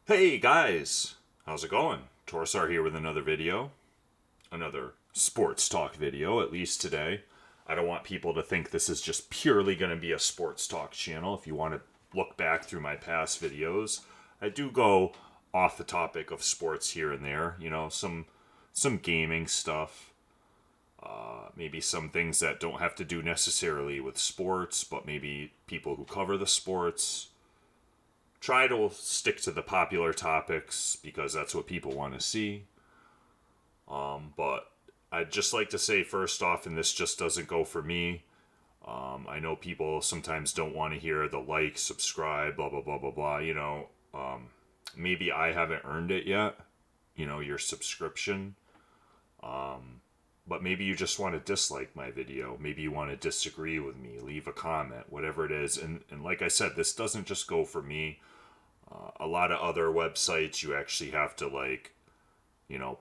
Hey guys, how's it going? Torsar here with another video, another sports talk video, at least today. I don't want people to think this is just purely going to be a sports talk channel. If you want to look back through my past videos, I do go off the topic of sports here and there, some gaming stuff, maybe some things that don't have to do necessarily with sports, but maybe people who cover the sports. Try to stick to the popular topics because that's what people want to see. But I'd just like to say first off, and this just doesn't go for me. I know people sometimes don't want to hear the like, subscribe, blah blah blah blah blah. Maybe I haven't earned it yet. Your subscription. But maybe you just want to dislike my video. Maybe you want to disagree with me. Leave a comment, whatever it is. And like I said, this doesn't just go for me. A lot of other websites, you actually have to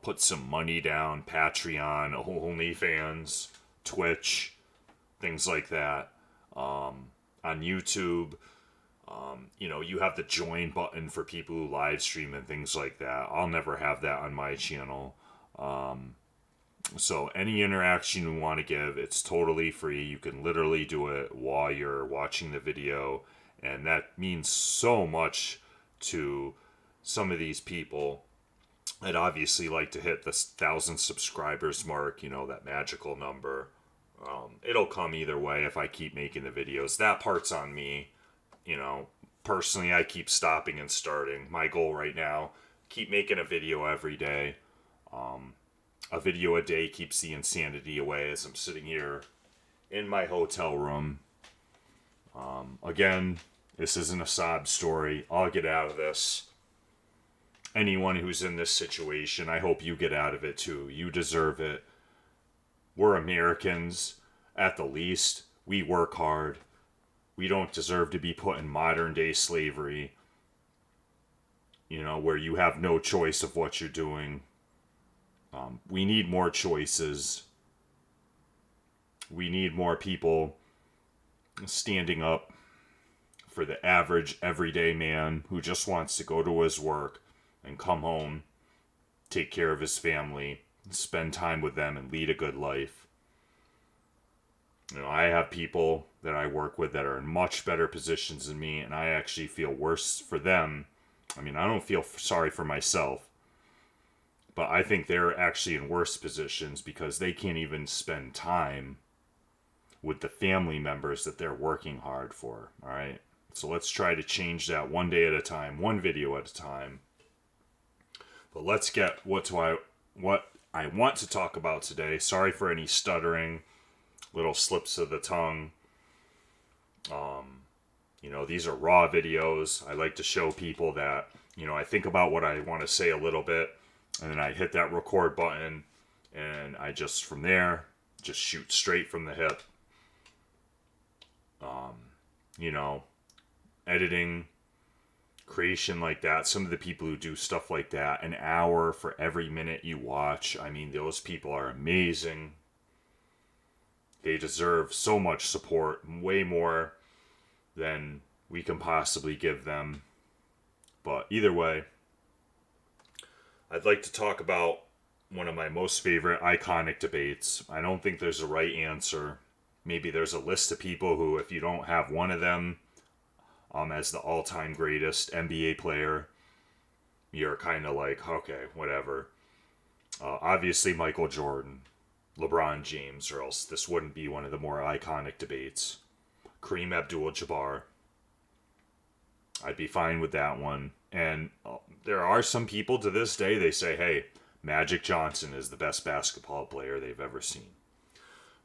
put some money down. Patreon, OnlyFans, Twitch, things like that. On YouTube, you have the join button for people who live stream and things like that. I'll never have that on my channel. So any interaction you want to give, it's totally free. You can literally do it while you're watching the video, and that means so much to some of these people that obviously like to hit the 1,000 subscribers mark, that magical number. It'll come either way if I keep making the videos. That part's on me. Personally, I keep stopping and starting. My goal right now, keep making a video every day. A video a day keeps the insanity away as I'm sitting here in my hotel room. Again, this isn't a sob story. I'll get out of this. Anyone who's in this situation, I hope you get out of it too. You deserve it. We're Americans, at the least. We work hard. We don't deserve to be put in modern day slavery, where you have no choice of what you're doing. We need more choices. We need more people standing up for the average everyday man who just wants to go to his work and come home, take care of his family, spend time with them, and lead a good life. I have people that I work with that are in much better positions than me, and I actually feel worse for them. I don't feel sorry for myself, but I think they're actually in worse positions because they can't even spend time with the family members that they're working hard for. All right. So let's try to change that one day at a time, one video at a time. But let's get what I want to talk about today. Sorry for any stuttering, little slips of the tongue. These are raw videos. I like to show people that, I think about what I want to say a little bit, and then I hit that record button, and I just, from there, just shoot straight from the hip. Editing, creation like that. Some of the people who do stuff like that, an hour for every minute you watch. Those people are amazing. They deserve so much support, way more than we can possibly give them. But either way, I'd like to talk about one of my most favorite iconic debates. I don't think there's a right answer. Maybe there's a list of people who, if you don't have one of them as the all-time greatest NBA player, you're kind of like, okay, whatever. Obviously, Michael Jordan, LeBron James, or else this wouldn't be one of the more iconic debates. Kareem Abdul-Jabbar. I'd be fine with that one. And there are some people to this day, they say, hey, Magic Johnson is the best basketball player they've ever seen.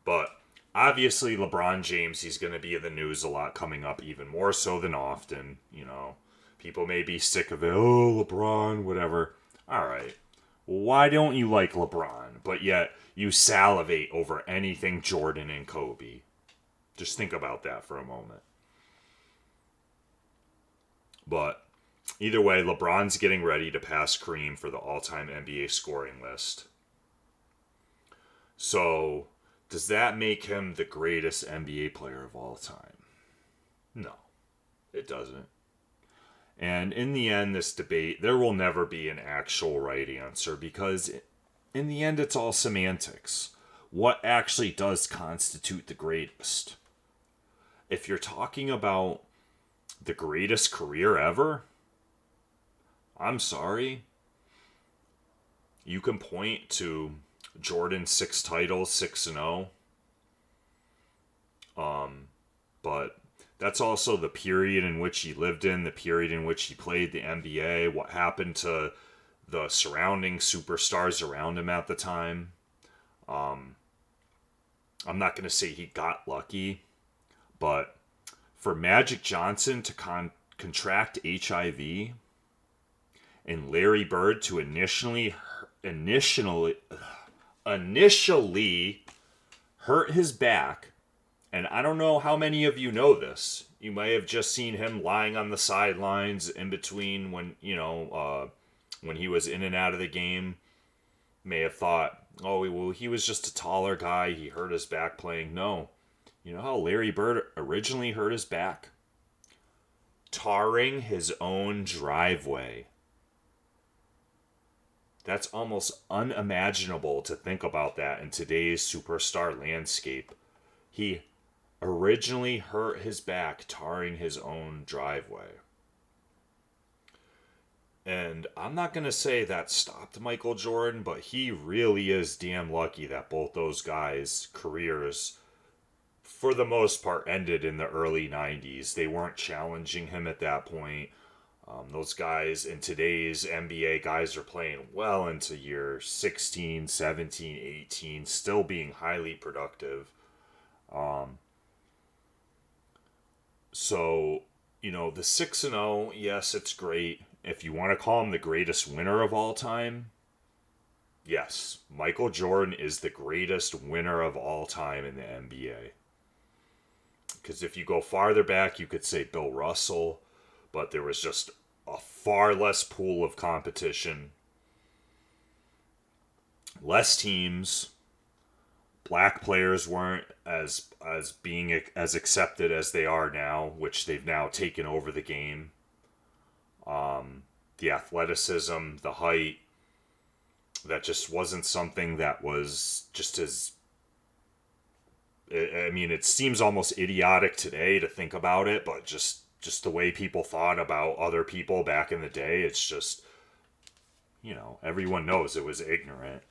But obviously, LeBron James, he's going to be in the news a lot coming up, even more so than often. People may be sick of it. Oh, LeBron, whatever. All right. Why don't you like LeBron, but yet you salivate over anything Jordan and Kobe? Just think about that for a moment. But either way, LeBron's getting ready to pass Kareem for the all-time NBA scoring list. So, does that make him the greatest NBA player of all time? No, it doesn't. And in the end, this debate, there will never be an actual right answer because in the end, it's all semantics. What actually does constitute the greatest? If you're talking about the greatest career ever, I'm sorry. You can point to Jordan's 6 titles, 6-0. But that's also the period in which he lived in, the period in which he played the NBA, what happened to the surrounding superstars around him at the time. I'm not going to say he got lucky, but for Magic Johnson to contract HIV and Larry Bird to initially hurt his back, and I don't know how many of you know this. You may have just seen him lying on the sidelines in between when he was in and out of the game. May have thought, oh, well, he was just a taller guy. He hurt his back playing. No. You know how Larry Bird originally hurt his back? Tarring his own driveway. That's almost unimaginable to think about that in today's superstar landscape. He originally hurt his back tarring his own driveway. And I'm not going to say that stopped Michael Jordan, but he really is damn lucky that both those guys' careers, for the most part, ended in the early 90s. They weren't challenging him at that point. Those guys in today's NBA, guys are playing well into year 16, 17, 18, still being highly productive. So, the 6-0, yes, it's great. If you want to call him the greatest winner of all time, yes, Michael Jordan is the greatest winner of all time in the NBA. Because if you go farther back, you could say Bill Russell, but there was just a far less pool of competition, less teams. Black players weren't as being as accepted as they are now, which they've now taken over the game. The athleticism, the height, that just wasn't something that was just as... I mean, it seems almost idiotic today to think about it, but just the way people thought about other people back in the day, it's just, everyone knows it was ignorant.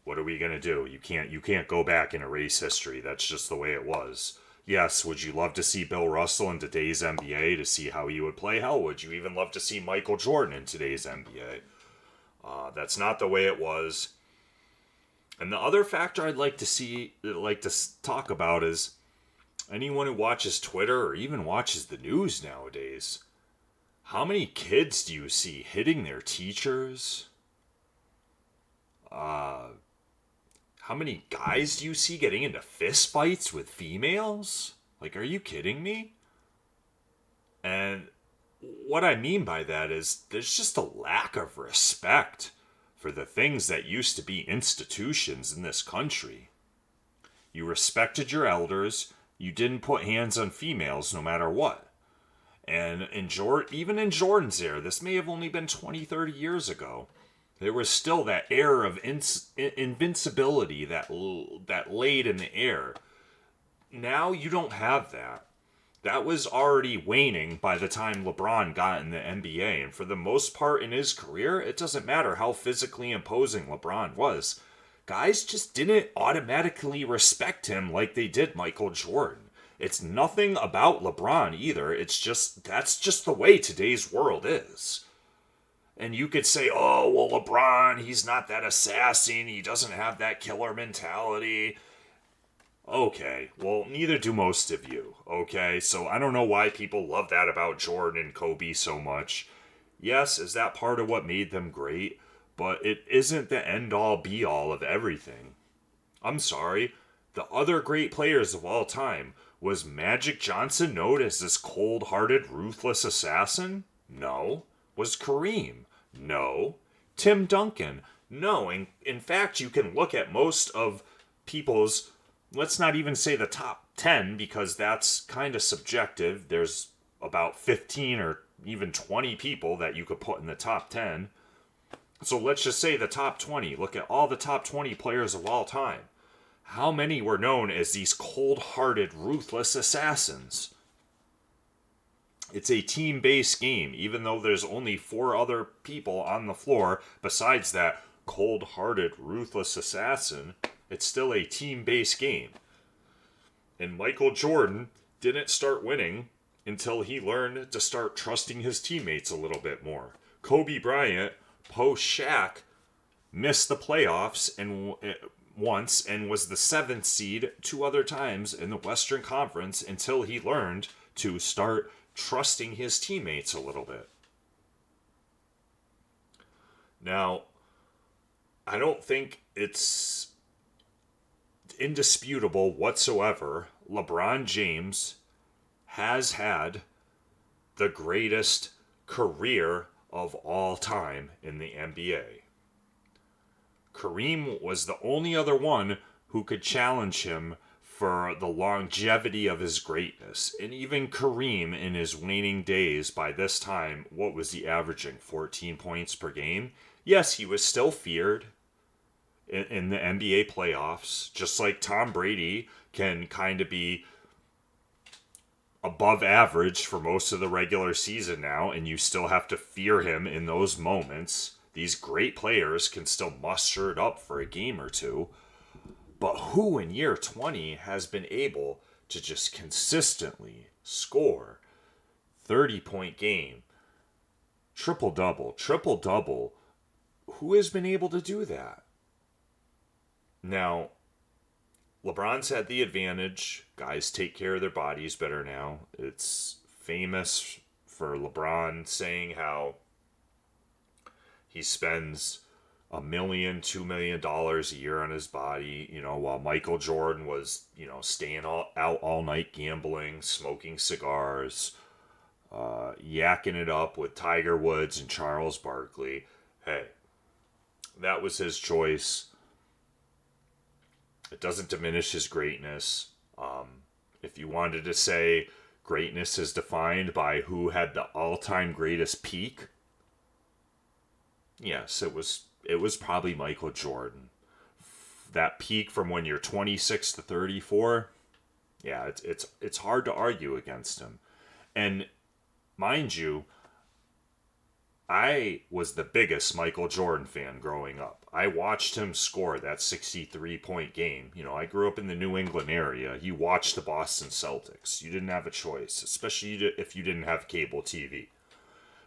What are we going to do? You can't go back and erase history. That's just the way it was. Yes, would you love to see Bill Russell in today's NBA to see how he would play? Hell, would you even love to see Michael Jordan in today's NBA? That's not the way it was. And the other factor I'd like to talk about is anyone who watches Twitter or even watches the news nowadays. How many kids do you see hitting their teachers? How many guys do you see getting into fist fights with females? Like, are you kidding me? And what I mean by that is there's just a lack of respect for the things that used to be institutions in this country. You respected your elders. You didn't put hands on females no matter what. And even in Jordan's era, this may have only been 20, 30 years ago, there was still that air of invincibility that laid in the air. Now you don't have that. That was already waning by the time LeBron got in the NBA. And for the most part in his career, it doesn't matter how physically imposing LeBron was. Guys just didn't automatically respect him like they did Michael Jordan. It's nothing about LeBron either. That's just the way today's world is. And you could say, oh, well, LeBron, he's not that assassin. He doesn't have that killer mentality. Okay, well, neither do most of you, okay? So I don't know why people love that about Jordan and Kobe so much. Yes, is that part of what made them great? But it isn't the end-all, be-all of everything. I'm sorry. The other great players of all time, was Magic Johnson known as this cold-hearted, ruthless assassin? No. Was Kareem? No. Tim Duncan? No. In fact, you can look at most of people's, let's not even say the top 10, because that's kind of subjective. There's about 15 or even 20 people that you could put in the top 10. So let's just say the top 20. Look at all the top 20 players of all time. How many were known as these cold-hearted, ruthless assassins? It's a team-based game, even though there's only 4 other people on the floor besides that cold-hearted, ruthless assassin. It's still a team-based game. And Michael Jordan didn't start winning until he learned to start trusting his teammates a little bit more. Kobe Bryant, post Shaq, missed the playoffs once and was the 7th seed 2 other times in the Western Conference until he learned to start trusting his teammates a little bit. Now, I don't think it's indisputable whatsoever. LeBron James has had the greatest career of all time in the NBA. Kareem was the only other one who could challenge him for the longevity of his greatness. And even Kareem, in his waning days, by this time, what was he averaging? 14 points per game? Yes, he was still feared in the NBA playoffs, just like Tom Brady can kind of be above average for most of the regular season now, and you still have to fear him in those moments. These great players can still muster it up for a game or two. But who in year 20 has been able to just consistently score 30-point game, triple-double? Who has been able to do that? Now, LeBron's had the advantage. Guys take care of their bodies better now. It's famous for LeBron saying how he spends $1 million, $2 million a year on his body, while Michael Jordan was, staying out all night gambling, smoking cigars, yakking it up with Tiger Woods and Charles Barkley. Hey, that was his choice. It doesn't diminish his greatness. If you wanted to say greatness is defined by who had the all-time greatest peak, yes, it was probably Michael Jordan. That peak from when you're 26 to 34, yeah, it's hard to argue against him. And mind you, I was the biggest Michael Jordan fan growing up. I watched him score that 63-point game. I grew up in the New England area. You watched the Boston Celtics. You didn't have a choice, especially if you didn't have cable TV.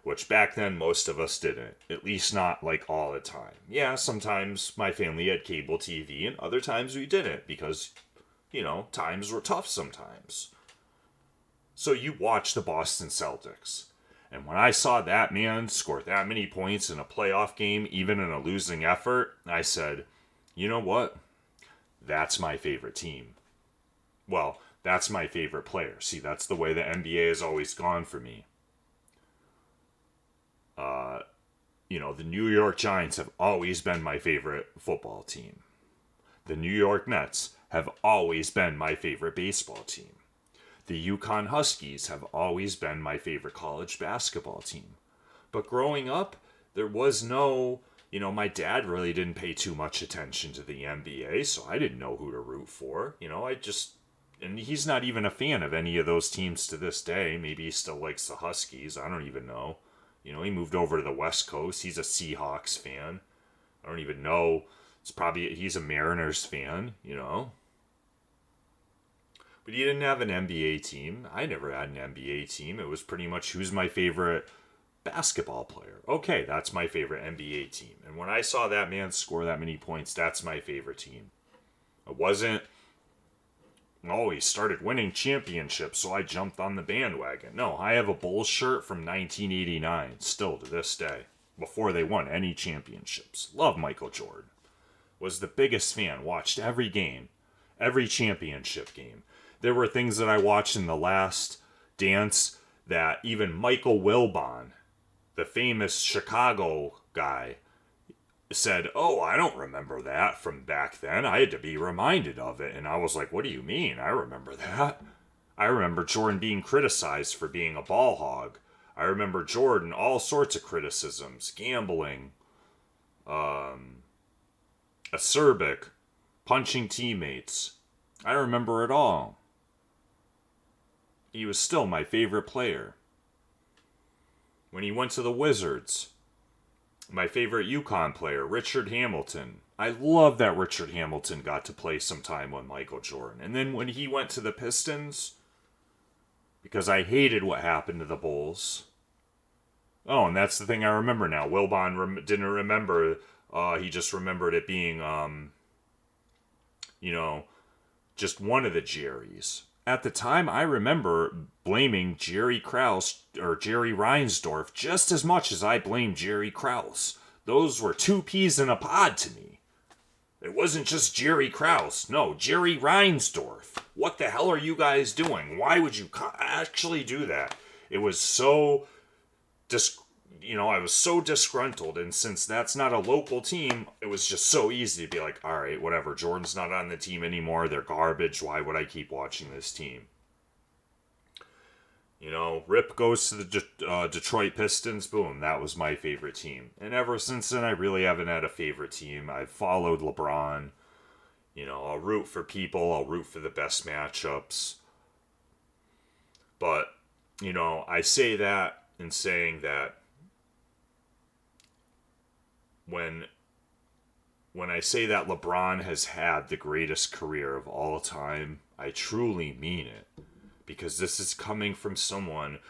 Which back then most of us didn't. At least not like all the time. Yeah, sometimes my family had cable TV and other times we didn't because, times were tough sometimes. So you watch the Boston Celtics. And when I saw that man score that many points in a playoff game, even in a losing effort, I said, you know what? That's my favorite team. Well, that's my favorite player. See, that's the way the NBA has always gone for me. The New York Giants have always been my favorite football team. The New York Mets have always been my favorite baseball team. The Yukon Huskies have always been my favorite college basketball team. But growing up, there was no, my dad really didn't pay too much attention to the NBA, so I didn't know who to root for. And he's not even a fan of any of those teams to this day. Maybe he still likes the Huskies. I don't even know. He moved over to the West Coast. He's a Seahawks fan. I don't even know. He's a Mariners fan, But he didn't have an NBA team. I never had an NBA team. It was pretty much who's my favorite basketball player. Okay, that's my favorite NBA team. And when I saw that man score that many points, that's my favorite team. It wasn't, he started winning championships, so I jumped on the bandwagon. No, I have a Bulls shirt from 1989, still to this day, before they won any championships. Love Michael Jordan. Was the biggest fan, watched every game, every championship game. There were things that I watched in The Last Dance that even Michael Wilbon, the famous Chicago guy, said, I don't remember that from back then. I had to be reminded of it. And I was like, what do you mean? I remember that. I remember Jordan being criticized for being a ball hog. I remember Jordan, all sorts of criticisms, gambling, acerbic, punching teammates. I remember it all. He was still my favorite player. When he went to the Wizards, my favorite UConn player, Richard Hamilton. I love that Richard Hamilton got to play some time with Michael Jordan. And then when he went to the Pistons, because I hated what happened to the Bulls. Oh, and that's the thing I remember now. Wilbon didn't remember. He just remembered it being, just one of the Jerrys. At the time, I remember blaming Jerry Krause or Jerry Reinsdorf just as much as I blamed Jerry Krause. Those were two peas in a pod to me. It wasn't just Jerry Krause. No, Jerry Reinsdorf. What the hell are you guys doing? Why would you actually do that? It was so, I was so disgruntled. And since that's not a local team, it was just so easy to be like, all right, whatever. Jordan's not on the team anymore. They're garbage. Why would I keep watching this team? Rip goes to the Detroit Pistons. Boom, that was my favorite team. And ever since then, I really haven't had a favorite team. I've followed LeBron. I'll root for people. I'll root for the best matchups. But, I say that in saying that when I say that LeBron has had the greatest career of all time, I truly mean it. Because this is coming from someone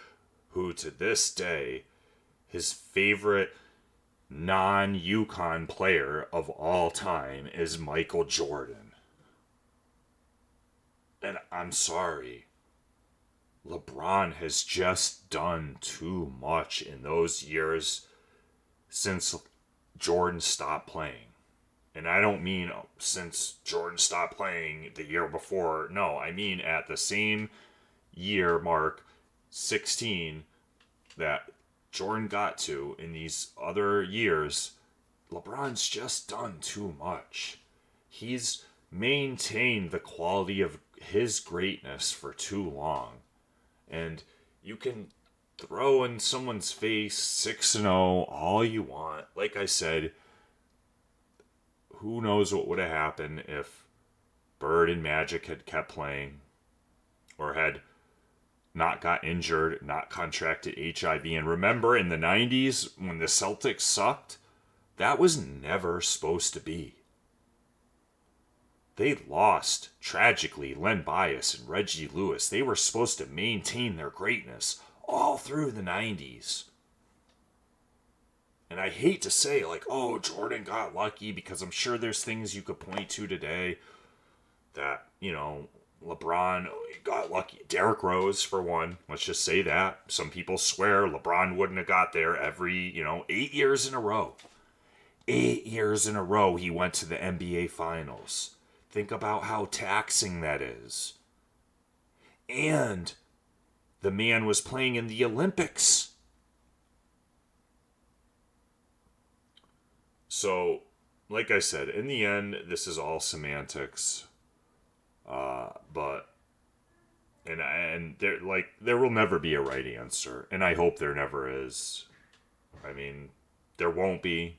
who, to this day, his favorite non-UConn player of all time is Michael Jordan. And I'm sorry. LeBron has just done too much in those years since Jordan stopped playing. And I don't mean since Jordan stopped playing the year before. No, I mean at the same year mark, 16, that Jordan got to in these other years, LeBron's just done too much. He's maintained the quality of his greatness for too long. And you can throw in someone's face 6-0 all you want. Like I said, who knows what would have happened if Bird and Magic had kept playing or had not got injured, not contracted HIV. And remember, in the 90s, when the Celtics sucked, that was never supposed to be. They lost, tragically, Len Bias and Reggie Lewis. They were supposed to maintain their greatness all through the 90s. And I hate to say, oh, Jordan got lucky, because I'm sure there's things you could point to today that, LeBron got lucky. Derrick Rose, for one. Let's just say that. Some people swear LeBron wouldn't have got there every, 8 years in a row. 8 years in a row he went to the NBA Finals. Think about how taxing that is. And the man was playing in the Olympics. So, like I said, in the end, this is all semantics. But there will never be a right answer, and I hope there never is. I mean, there won't be.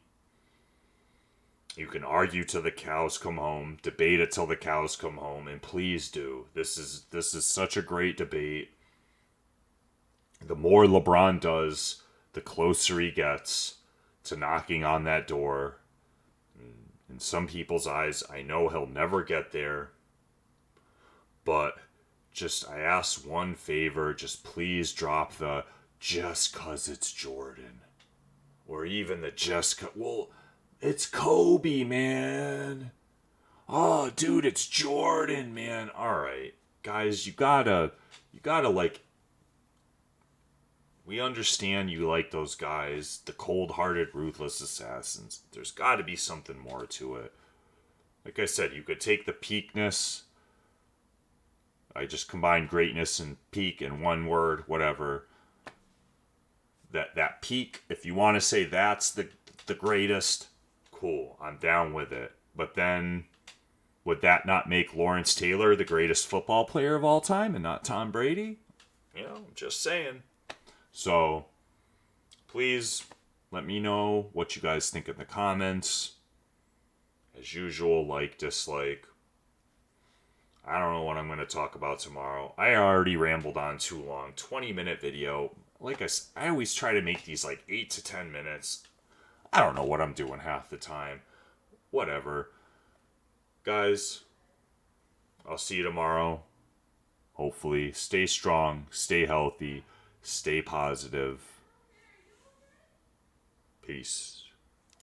You can argue till the cows come home, debate it till the cows come home, and please do. This is such a great debate. The more LeBron does, the closer he gets to knocking on that door. In some people's eyes, I know he'll never get there. But I ask one favor, just please drop the just 'cause it's Jordan. Or even the well, it's Kobe, man. Oh, dude, it's Jordan, man. All right, guys, you gotta we understand you like those guys, the cold-hearted, ruthless assassins. There's got to be something more to it. Like I said, you could take the peakness. I just combined greatness and peak in one word, whatever. That peak, if you want to say that's the greatest, cool, I'm down with it. But then, would that not make Lawrence Taylor the greatest football player of all time and not Tom Brady? I'm just saying. So, Please let me know what you guys think in the comments. As usual, like, dislike. I don't know what I'm going to talk about tomorrow. I already rambled on too long. 20-minute video. Like I always try to make these like 8 to 10 minutes. I don't know what I'm doing half the time. Whatever. Guys, I'll see you tomorrow. Hopefully, stay strong, stay healthy, stay positive. Peace.